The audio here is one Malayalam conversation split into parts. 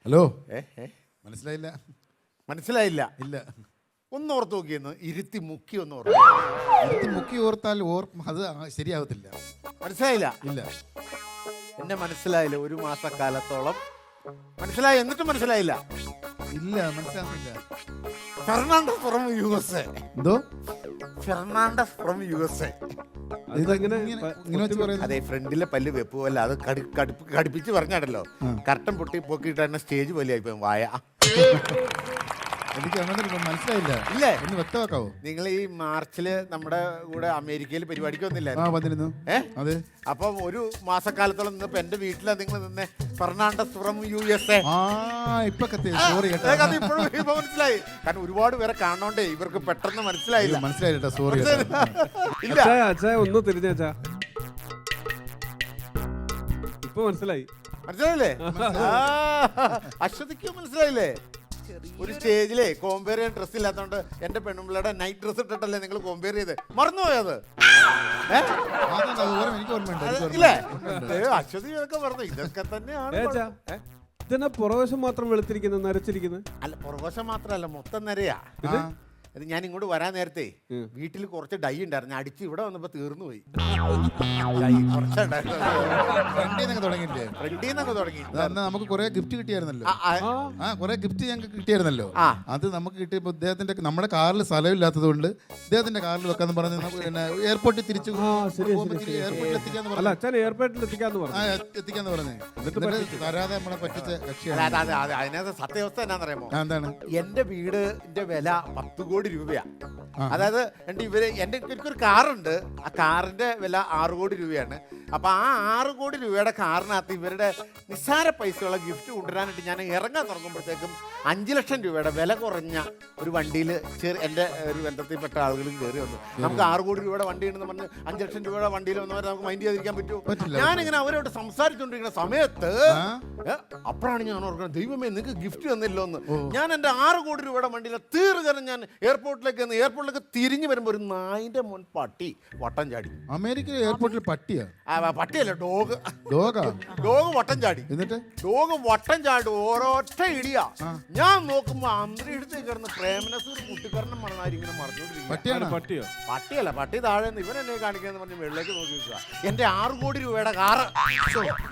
ഹലോ മനസ്സിലായില്ല മനസ്സിലായില്ല. ഇല്ല ഒന്ന് ഓർത്ത് നോക്കിയെന്ന് ഇരുത്തി മുക്കി ഒന്ന് ഓർത്ത് മുക്കി ഓർത്താൽ അത് ശരിയാവത്തില്ല. മനസ്സിലായില്ല. ഇല്ല എന്നെ മനസ്സിലായില്ല. ഒരു മാസക്കാലത്തോളം മനസ്സിലായി, എന്നിട്ട് മനസ്സിലായില്ല. ഇല്ല മനസ്സിലാവുന്നില്ല. Fernandes from USA. എന്തോ ഫെർണാണ്ടസ് ഫ്രം USA. അതെ, ഫ്രണ്ടിലെ പല്ല് വെപ്പ് പോലെ അത് കടുപ്പിച്ച് പറഞ്ഞാണല്ലോ. കർട്ടൻ പൊട്ടി പൊക്കിയിട്ട് തന്നെ സ്റ്റേജ് പോലെ ആയിപ്പോ വായ. എനിക്ക് മനസ്സിലായില്ല. ഇല്ലേ, ഒന്ന് വ്യക്തമാക്കാവോ? നിങ്ങൾ ഈ മാർച്ചില് നമ്മുടെ കൂടെ അമേരിക്കയിൽ പരിപാടിക്ക് വന്നിരുന്നു. അതെ. അപ്പൊ ഒരു മാസക്കാലത്തോളം നിന്നപ്പോ എന്റെ വീട്ടിലാ നിങ്ങൾ നിന്നെ. Fernandes from USA. ഇപ്പൊ മനസ്സിലായി. കാരണം ഒരുപാട് പേരെ കാണോണ്ടേ ഇവർക്ക് പെട്ടെന്ന് മനസ്സിലായില്ല. മനസ്സിലായില്ല. സോറി. ഒന്ന് തിരിഞ്ഞാ ഇപ്പൊ മനസ്സിലായി. മനസ്സിലായില്ലേ? അശ്വതിക്ക് മനസ്സിലായില്ലേ? ഒരു സ്റ്റേജിലെ കോമ്പയർ ചെയ്യാൻ ഡ്രസ് ഇല്ലാത്തോണ്ട് എന്റെ പെണ്ണുമ്പിള്ളയുടെ നൈറ്റ് ഡ്രസ് ഇട്ടിട്ടല്ലേ നിങ്ങൾ കോമ്പയർ ചെയ്ത് മറന്നുപോയത്? അശ്വതി ഒക്കെ പറഞ്ഞു ഇതൊക്കെ തന്നെയാണ്. ഇതിനെ പുറവശം മാത്രം വെളുത്തിരിക്കുന്നത്, നരച്ചിരിക്കുന്നത് അല്ല. പുറവശം മാത്രല്ല, മൊത്തം നരയാ. അത് ഞാൻ ഇങ്ങോട്ട് വരാൻ നേരത്തെ വീട്ടിൽ കുറച്ച് ഡൈ ഉണ്ടായിരുന്നു. അടിച്ച് ഇവിടെ വന്നപ്പോ തീർന്നു പോയി. നമുക്ക് കുറെ ഗിഫ്റ്റ് കിട്ടിയായിരുന്നല്ലോ. കുറെ ഗിഫ്റ്റ് ഞങ്ങൾക്ക് കിട്ടിയായിരുന്നല്ലോ. അത് നമുക്ക് കിട്ടിയപ്പോ ഇദ്ദേഹത്തിന്റെ നമ്മുടെ കാറിൽ സ്ഥലമില്ലാത്തത് കൊണ്ട് ഇദ്ദേഹത്തിന്റെ കാറിൽ വെക്കാന്ന് പറഞ്ഞ് എയർപോർട്ടിൽ തിരിച്ചു എത്തിക്കാന്ന് പറഞ്ഞേ. തരാതെ നമ്മളെ പറ്റിച്ച കക്ഷിയാണ്. അതിനകത്ത് സത്യാവസ്ഥ എന്നാന്നറിയാമോ? എന്താണ്? എന്റെ വീടിന്റെ വില 10 കോടി രൂപയാ. അതായത് എന്റെ ഒരു കാറുണ്ട്. ആ കാറിന്റെ വില 6 കോടി രൂപയാണ്. അപ്പൊ ആ 6 കോടി രൂപയുടെ കാറിനകത്ത് ഇവരുടെ നിസ്സാര പൈസയുള്ള ഗിഫ്റ്റ് കൊണ്ടുവരാനായിട്ട് ഞാൻ ഇറങ്ങാൻ തുടങ്ങുമ്പോഴത്തേക്കും 5 ലക്ഷം രൂപയുടെ വില കുറഞ്ഞ ഒരു വണ്ടിയിൽ എൻ്റെ ഒരു ബന്ധത്തിൽപ്പെട്ട ആളുകളും കയറി വന്നു. നമുക്ക് 6 കോടി രൂപയുടെ വണ്ടി ഉണ്ടെന്ന് പറഞ്ഞ് 5 ലക്ഷം രൂപയുടെ വണ്ടിയിൽ വന്നവരെ നമുക്ക് മൈൻഡ് ചെയ്തിരിക്കാൻ പറ്റുമോ? ഞാനിങ്ങനെ അവരോട് സംസാരിച്ചുകൊണ്ടിരിക്കുന്ന സമയത്ത് അപ്പോഴാണ് ഞാൻ ഓർക്കുന്നത്, ദൈവമേ നിങ്ങൾക്ക് ഗിഫ്റ്റ് തന്നില്ലോ എന്ന്. ഞാൻ എൻ്റെ 6 കോടി രൂപയുടെ വണ്ടിയിൽ തീർച്ചയായും ഞാൻ എയർപോർട്ടിലേക്ക് തിരിഞ്ഞു വരുമ്പോൾ ഒരു നായിന്റെ മുൻ പട്ടി വട്ടം ചാടി. അമേരിക്ക എയർപോർട്ടിൽ പട്ടിയാ? പട്ടിയല്ല, ഡോഗ് വട്ടം ചാടി. എന്നിട്ട് ഡോഗ് വട്ടം ചാടി ഓരോറ്റ ഇടിയാ. ഞാൻ നോക്കുമ്പോ അന്തരീക്ഷത്തിൽ കിടന്ന് പ്രേമനസൂർ കുട്ടിക്കരണം മറന്നായിരിക്കും മറിഞ്ഞോണ്ടിരിക്കും. പട്ടിയല്ല, പട്ടി താഴെ ഇവൻ എന്നെ കാണിക്കാന്ന് പറഞ്ഞ് വെള്ളിലേക്ക് നോക്കി വെക്കുക. എന്റെ 6 കോടി രൂപയുടെ കാറ്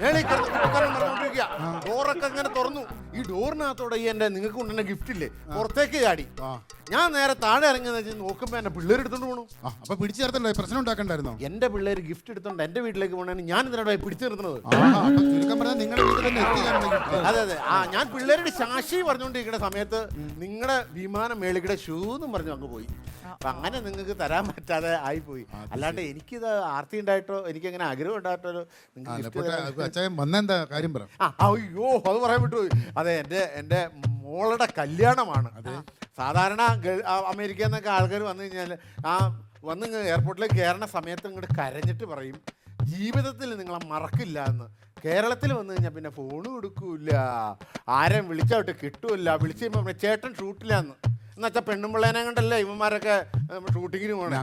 മേളിൽ കിടന്ന് കുട്ടിക്കരണം മറന്നോണ്ടിരിക്കുക. ഡോറൊക്കെ അങ്ങനെ തുറന്നു. ഈ ഡോറിനകത്തോടെ ഈ എന്റെ നിങ്ങൾക്ക് കൊണ്ടുവന്ന ഗിഫ്റ്റ് ഇല്ലേ പുറത്തേക്ക് ചാടി. ഞാൻ നേരെ താഴെ ഇറങ്ങിയെന്ന് വെച്ചാൽ നോക്കുമ്പോ എന്നെ പിള്ളേർ എടുത്തോണ്ട് പോകണു. അപ്പൊ പിടിച്ചു ചേർത്തല്ലോ, പ്രശ്നം ഉണ്ടാക്കണ്ടായിരുന്നോ? എന്റെ പിള്ളേർ ഗിഫ്റ്റ് എടുത്തോണ്ട് എന്റെ വീട്ടിലേക്ക് പോകണേ ഞാൻ ഇതിനോട് പിടിച്ചു നിർത്തുന്നത്. അതെ അതെ. ഞാൻ പിള്ളേരുടെ ശാശി പറഞ്ഞുകൊണ്ടിരിക്കുന്ന സമയത്ത് നിങ്ങളുടെ വിമാനം മേളിക്കടെ ഷൂ എന്നും പറഞ്ഞു അങ്ങ് പോയി. അപ്പൊ അങ്ങനെ നിങ്ങൾക്ക് തരാൻ പറ്റാതെ ആയിപ്പോയി. അല്ലാണ്ട് എനിക്കിത് ആർത്തി ഉണ്ടായിട്ടോ എനിക്കങ്ങനെ ആഗ്രഹം ഉണ്ടായിട്ടോ വന്നെന്താ കാര്യം പറ. അയ്യോ അത് പറയാൻ വിട്ടുപോയി. അതെ, എന്റെ മോളുടെ കല്യാണമാണ്. സാധാരണ അമേരിക്കയിൽ നിന്നൊക്കെ ആൾക്കാർ വന്നു കഴിഞ്ഞാൽ വന്ന് എയർപോർട്ടിലേക്ക് കയറുന്ന സമയത്ത് ഇങ്ങോട്ട് കരഞ്ഞിട്ട് പറയും ജീവിതത്തിൽ നിങ്ങളെ മറക്കില്ല എന്ന്. കേരളത്തിൽ വന്നു കഴിഞ്ഞാൽ പിന്നെ ഫോൺ കൊടുക്കൂല, ആരെയും വിളിച്ചോട്ട് കിട്ടൂല. വിളിച്ച് കഴിയുമ്പോൾ ചേട്ടൻ ഷൂട്ടില്ലാന്ന് എന്നുവെച്ചാൽ പെണ്ണുമ്പിള്ളേനെ കണ്ടല്ലേ ഇവന്മാരൊക്കെ ഷൂട്ടിങ്ങിന് പോകണം.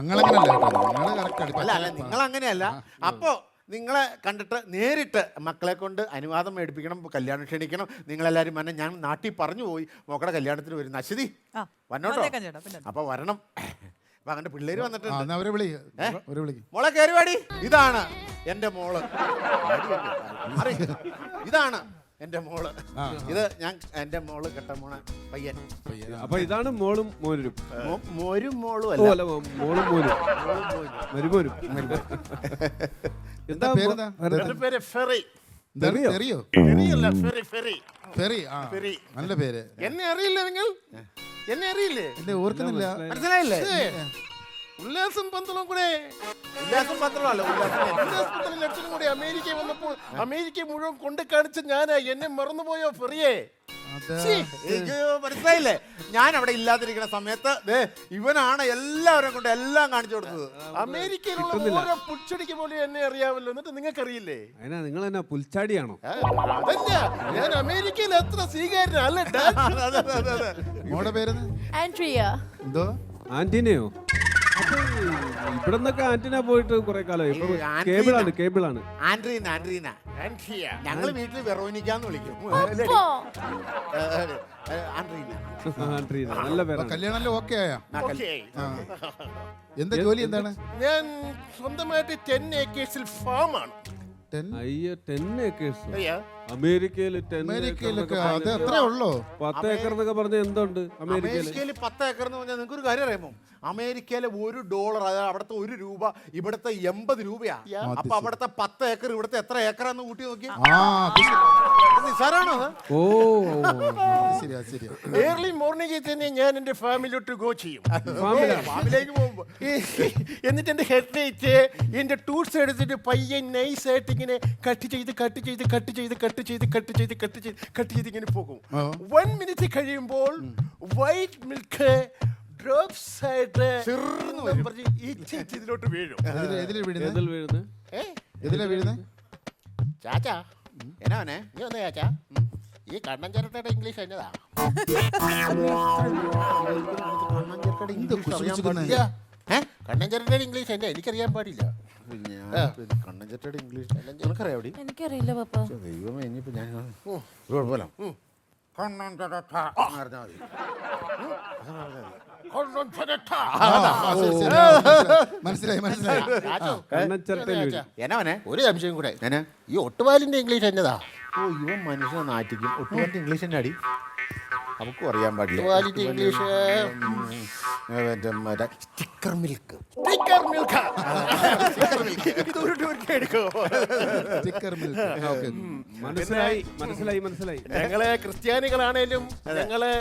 അല്ല അല്ല, നിങ്ങൾ അങ്ങനെയല്ല. അപ്പോൾ നിങ്ങളെ കണ്ടിട്ട് നേരിട്ട് മക്കളെ കൊണ്ട് അനുവാദം മേടിപ്പിക്കണം, കല്യാണം ക്ഷണിക്കണം. നിങ്ങളെല്ലാവരും വന്നെ. ഞാൻ നാട്ടിൽ പറഞ്ഞു പോയി മോക്കടെ കല്യാണത്തിന് വരുന്ന അശ്വതി വന്നോട്ടോ. അപ്പൊ വരണം. അപ്പൊ അങ്ങനെ പിള്ളേര് വന്നിട്ടുണ്ട്. മോളെ കയറിവാടി. ഇതാണ് എന്റെ മോള്. ഇതാണ് എന്റെ മോള്. ഇത് ഞാൻ എന്റെ മോള് കെട്ട മോണ പയ്യൻ. അപ്പൊ ഇതാണ് മോളും മോനും. മോരും മോളും അല്ല, മോളും മോനും മരുമോനും. എന്താ പേര്? ഫെറി. നല്ല പേര്. എന്നെ അറിയില്ല നിങ്ങൾ? എന്നെ അറിയില്ലേ? ഓർക്കുന്നില്ല. മനസ്സിലായില്ലേ? ഉല്ലാസം പന്തളം കൂടെ അമേരിക്ക വന്നപ്പോൾ അമേരിക്ക മുഴുവൻ കൊണ്ട് കാണിച്ച ഞാനാ. എന്നെ മറന്നുപോയോ ഫെറിയെ? മനസ്സിലായില്ലേ? ഞാൻ അവിടെ ഇല്ലാതിരിക്കുന്ന സമയത്ത് ഇവനാണ് എല്ലാവരും കൊണ്ട് എല്ലാം കാണിച്ചു കൊടുത്തത്. അമേരിക്കയിലുള്ള ഓരോ പുൽച്ചടിക്ക് പോലും എന്നെ അറിയാമല്ലോ. എന്നിട്ട് നിങ്ങൾക്ക് അറിയില്ലേ? നിങ്ങൾ എന്നാ പുൽച്ചാടിയാണോ? അതല്ല, ഞാൻ അമേരിക്കയിൽ എത്ര സ്വീകാര്യനല്ലേ. മോളുടെ പേര് ആൻഡ്രിയ. എന്തോ? ആന്റിനെയോ? ഇവിടെ നിന്നൊക്കെ ആന്റിന പോയിട്ട് കുറെ കാലമായി. ഇപ്പൊ ഈ ആന്റിന. കേബിളാണ്. ആൻഡ്രീന ഞങ്ങൾ വീട്ടിൽ വെറോനിക്കാന്ന് വിളിക്കും. അപ്പോ ആൻഡ്രീന. ആന്റീന നല്ല അപ്പൊ പേരാണ്. കല്യാണം ഓക്കെ ആയാ? ഓക്കേ. എന്താ ജോലി എന്താണ്? ഞാൻ സ്വന്തമായിട്ട് 10 ഏക്കേഴ്സിൽ ഫാമാണ്. 10 അയ്യോ 10 ഏക്കേഴ്സ്. അയ്യാ അമേരിക്കയിൽ 10 അമേരിക്കയിലൊക്കെ അത് അത്രേ ഉള്ളോ? 10 ഏക്കർ എന്നൊക്കെ പറഞ്ഞ എന്തുണ്ട് അമേരിക്കയില്? അമേരിക്കയിൽ 10 ഏക്കർ എന്ന് പറഞ്ഞാൽ നിങ്ങൾക്ക് ഒരു കാര്യം അറിയാമോ? അമേരിക്കയിലെ $1, അതായത് അവിടുത്തെ $1 ഇവിടുത്തെ 80 രൂപയാ. അപ്പൊ അവിടുത്തെ 10 ഏക്കർ ഇവിടുത്തെ എത്ര ഏക്കറാന്ന് കൂട്ടി നോക്കി. ആ അത് ശരി. നിസാറാണോ അത്? ഓ അത് ശരിയാ ശരിയാ. ഏർലി മോർണിംഗിൽ തന്നെ ഞാൻ എന്റെ ഫാമിലോട്ട് ഗോ ചെയ്യും. ഫാമിലേക്ക് പോകുമ്പോ എന്നിട്ട് എന്റെ ഹെഡ്ലൈറ്റ് എന്റെ ടൂൾസ് എടുത്തിട്ട് പയ്യെ നൈസ് ആയിട്ട് ഇങ്ങനെ കട്ട് ചെയ്ത് ഇങ്ങനെ പോകും. 1 മിനിറ്റ് കഴിയുമ്പോൾ വൈറ്റ് മിൽക്ക് ഡ്രോപ്സ് ആയിട്ട് പറഞ്ഞ് ഈ ഇതിലോട്ട് വീഴും. എതിലെ വീഴുന്നത്? ഏതിൽ വീഴുന്നത്? എതിലെ വീഴുന്നത്? ചാച്ചാ എന്നാ അവനെ നീ ഒന്ന് ചാച്ചാ ഈ കണ്ണൻ ചേട്ടയുടെ ഇംഗ്ലീഷ് എന്നതാ? എന്ത് കുശുകുശുക്കുന്നെ? കണ്ണൻ ചേട്ടയുടെ ഇംഗ്ലീഷ് എന്നെ എനിക്കറിയാൻ പാടില്ല. കണ്ണഞ്ചേട്ടയുടെ ഇംഗ്ലീഷ് നിനക്കറിയാം അവിടെ? എനിക്കറിയില്ല പപ്പ. ദൈവമേ ഇനിയിപ്പോ ഞാൻ കുഴപ്പമില്ല. കണ്ണൻ ചേട്ടാ. ആ, ശരി, ശരി. മനസ്സിലായി മനസ്സിലായി. ചാച്ചോ, കണ്ണച്ചിരട്ടയിൽ വീഴും. എന്നാ അവനെ ഒരു സംശയം കൂടെ, എന്നാ? ഈ ഒട്ടുപാലിന്റെ ഇംഗ്ലീഷ് എന്നതാ? ഓ ഇവൻ മനുഷ്യനെ നാറ്റിക്കും. ഒട്ടുപാലിന്റെ ഇംഗ്ലീഷ് തന്നെ അടി നമുക്കും അറിയാൻ പാടില്ല. ഒട്ടുപാലിന്റെ English sticker milk. Sticker milk. ഇത് ഒരു ടൂർക്ക് എടുക്കോ? Sticker milk. ഓക്കേ. മനസ്സിലായി. ഞങ്ങള് ക്രിസ്ത്യാനികളാണേലും ഞങ്ങള്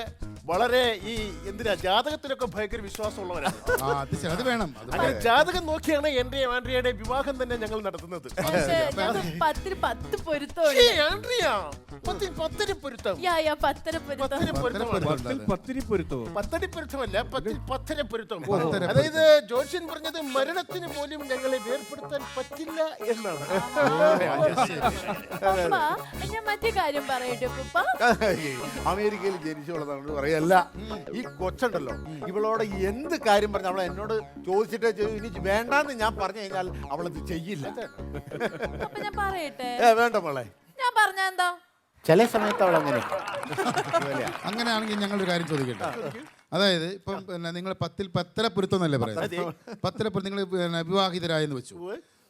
വളരെ ഈ എന്തിനാ ജാതകത്തിലൊക്കെ ഭയങ്കര വിശ്വാസമുള്ളവരാണ്. ആ അത് ശരി. അത് വേണം. അത് അങ്ങനെ ജാതകം നോക്കിയാണ് എന്റെ ആൻഡ്രിയയുടെ വിവാഹം തന്നെ ഞങ്ങൾ നടത്തുന്നത്. പക്ഷേ ഞങ്ങൾക്ക് 10 പൊരുത്തമുണ്ട്. ഏയ് ആൻഡ്രിയ, 10 പൊരുത്തം. യാ 10 പൊരുത്തം. 10 പൊരുത്തമാണ്. പത്തിരി പൊരുത്തമോ? 10 പൊരുത്തമല്ല, 10 പൊരുത്തം. പത്തര അതായത് ജോത്സ്യൻ പറഞ്ഞത് മരണത്തിന് പോലും ഞങ്ങളെ വേർപെടുത്താൻ പറ്റില്ല എന്നാണ്. പപ്പ, ഞാൻ മറ്റേ കാര്യം പറയട്ടെ പപ്പ. അമേരിക്കയിൽ ജനിച്ചു വളർന്നതുകൊണ്ട് പറയല്ല. ഈ കൊച്ചുണ്ടല്ലോ, ഇവളോട് എന്ത് കാര്യം പറഞ്ഞ അവളെ എന്നോട് ചോദിച്ചിട്ട് ഇനി വേണ്ടാന്ന് ഞാൻ പറഞ്ഞു കഴിഞ്ഞാൽ അവളത് ചെയ്യില്ല. അപ്പൊ ഞാൻ പറയട്ടെ. വേണ്ട മോളെ. ഞാൻ പറഞ്ഞ എന്താ? ചില സമയത്ത് അവൾ അങ്ങനെ അങ്ങനെയാണെങ്കിൽ ഞങ്ങളൊരു കാര്യം ചോദിക്കട്ടെ. അതായത് ഇപ്പം പിന്നെ നിങ്ങൾ 10 പൊരുത്തം എന്നല്ലേ പറയുന്നത്? 10 പൊരുത്തം. നിങ്ങൾ പിന്നെ വിവാഹിതരായെന്ന് വെച്ചു.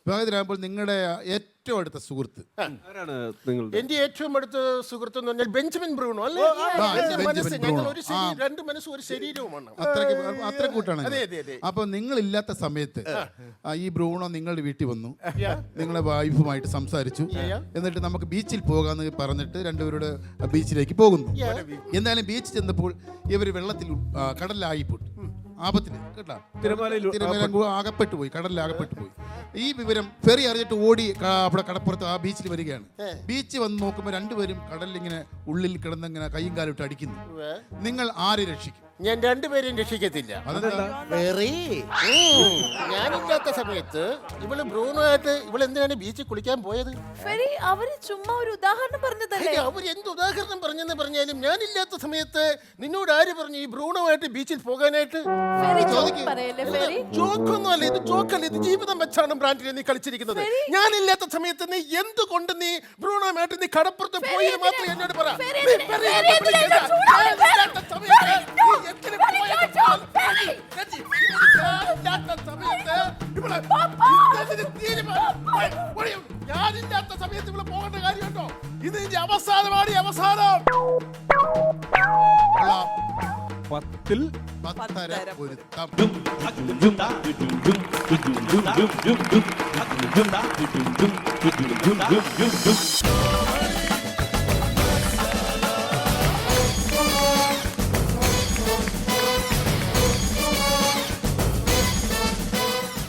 വിവാഹിതരാകുമ്പോൾ നിങ്ങളുടെ ഏറ്റവും അടുത്ത സുഹൃത്ത് ആരാണ് നിങ്ങളുടെ? എന്റെ ഏറ്റവും അടുത്ത സുഹൃത്ത് എന്ന് പറഞ്ഞാൽ ബെഞ്ചമിൻ ബ്രൂണോ അല്ലേ? എന്റെ മനസ്സ്, ഞങ്ങൾ ഒരു രണ്ട് മനസ്സും ഒരു ശരീരവുമാണ്. അത്ര കൂട്ടാണ്. അതെ, അതെ, അതെ. അപ്പൊ നിങ്ങളില്ലാത്ത സമയത്ത് ഈ ബ്രൂണോ നിങ്ങളുടെ വീട്ടിൽ വന്നു, നിങ്ങളെ വൈഫുമായിട്ട് സംസാരിച്ചു. എന്നിട്ട് നമുക്ക് ബീച്ചിൽ പോകാന്ന് പറഞ്ഞിട്ട് രണ്ടുപേരുടെ ബീച്ചിലേക്ക് പോകുന്നു. എന്തായാലും ബീച്ചിൽ ചെന്നപ്പോൾ ഇവർ വെള്ളത്തിൽ കടലിലായിപ്പോയി. ആപത്തിന് കേട്ടാ, തിരമാല അകപ്പെട്ടു പോയി, കടലിൽ അകപ്പെട്ടു പോയി. ഈ വിവരം ഫെറി അറിഞ്ഞിട്ട് ഓടി അവിടെ കടപ്പുറത്ത് ആ ബീച്ചിൽ വരികയാണ്. ബീച്ച് വന്ന് നോക്കുമ്പോൾ രണ്ടുപേരും കടലിൽ ഇങ്ങനെ ഉള്ളിൽ കിടന്നിങ്ങനെ കൈയും കാലും ഇട്ട് അടിക്കുന്നു. നിങ്ങൾ ആരെ രക്ഷിക്കും? ഞാൻ രണ്ടുപേരെയും രക്ഷിക്കത്തില്ല. ഞാനില്ലാത്ത സമയത്ത് ഇവള് ബ്രൂണോ ആയിട്ട് ഇവള് എന്തിനാണ് ബീച്ചിൽ കുളിക്കാൻ പോയത്? ഫെറി, അവര് ചുമ്മാ ഒരു ഉദാഹരണം പറഞ്ഞതല്ലേ? അവർ എന്ത് ഉദാഹരണം പറഞ്ഞെന്ന് പറഞ്ഞാലും ഞാനില്ലാത്ത സമയത്ത് നിന്നോട് ആര് പറഞ്ഞു ഈ ബ്രൂണോ ആയിട്ട് ബീച്ചിൽ പോകാനായിട്ട്? ഫെറി ജോക്ക് പറയല്ലേ ഫെറി? ജോക്കൊന്നും അല്ല, ഇത് ജോക്കല്ല, ഇത് ജീവിതം വെച്ചാണ് ബ്രാൻഡിനെ നീ കളിച്ചിരിക്കുന്നത്. ഞാനില്ലാത്ത സമയത്ത് നീ എന്തുകൊണ്ട് നീ ബ്രൂണോമായിട്ട് നീ കടപ്പുറത്ത് പോയി മാത്രം എന്നോട് പറ. ഞാനില്ലാത്ത സമയത്ത് ഇവിടെ പോകേണ്ട കാര്യമുണ്ടോ? ഇത് ഇനി അവസാനമാണ്, അവസാനം. 10 പൊരുത്തം.